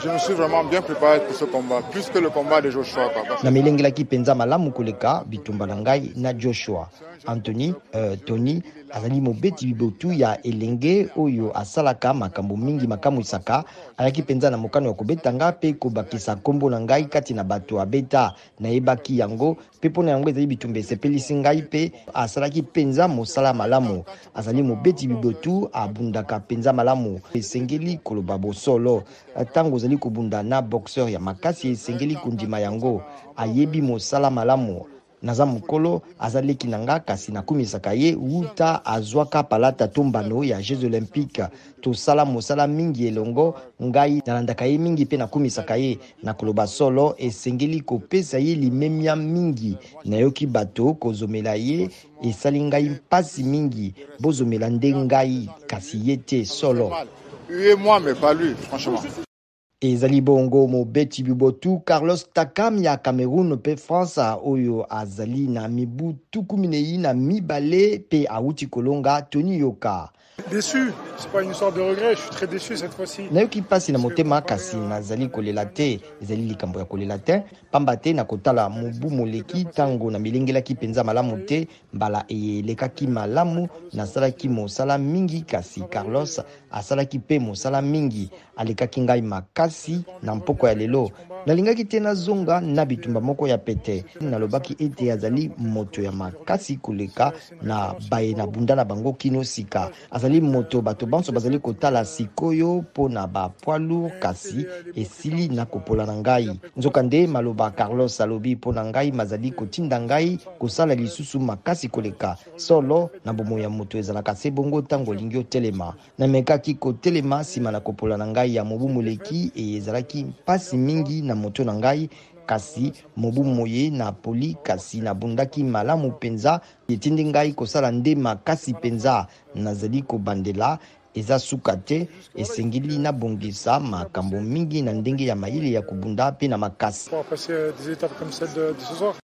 Je me suis vraiment bien préparé pour ce combat, plus que le combat de Joshua. Na milengelaki penza malamu koleka bitumba na ngai na Joshua. Tony azali mobeti bibotu ya elenge oyo asalaka makambo mingi makamu isaka ayaki penza na mokano ya kobeta nga pe kobakisa kombo na ngai kati na bato abeta na yebaki yango pe pona yango ezali bitumba esepelisi ngai pe asalaki penza mosala malamu azali mobeti bibotu abundaka penza malamu esengeli koloba bosolo tango ozali kobunda na boxeur ya makasi esengeli kundima yango ayebi mosala malamu naza mukolo azaleki nanga kasi nakumisaka ye wuta azwaka palata tombano ya Jeux Olympiques to sala mosala mingi elongo ngai nalandaka ye mingi pe nakumisaka ye na koloba solo esengeli kopesa ye limemia mingi nayoki bato kozomela ye esali ngai mpasi mingi bozomela nde ngai kasi ye te solo. Moi mais pas lui franchement. Ezali bongo mobeti bibotu Carlos Takam ya Cameroun pe France oyo azali na mibu tukuminei na mibale pe auti kolonga Tony Yoka. Déçu, c'est pas une histoire de regret, je suis très déçu cette fois-ci. Nayoki pasi na motema kasi nazali kolela te, ezali likambo ya kolela te, pamba te na kotala mubu moleki tango na milengelaki penza malamu te, mbala eyelekaki malamu nasalaki mosala mingi kasi Carlos asalaki pe mosala mingi alekaki ngai makasi na mpoko ya lelo. Nalingaki te nazonga na bitumba moko ya pete nalobaki ete azali moto ya makasi koleka na baye na bunda na bango kino sika azali moto bato banso bazali kotala sikoyo po na ba poids lourd kasi esili na kopola na ngai nzokande maloba Carlos alobi po na ngai mazali kotinda ngai kosala lisusu makasi koleka solo na bomo ya moto ezalaka se bongo tango lingi otelema na mekaki kotelema sima na kopola na ngai ya mobu moleki ezalaki pasi mingi na moto na ngai kasi mobu moye na poli kasi na bundaki malamu penza etindi ngai kosala nde makasi penza nazali kobandela eza suka te esengeli na bongisa makambo mingi na ndenge ya mayele ya kubunda pe na makasi. Pour passer des étapes comme celle de ce soir.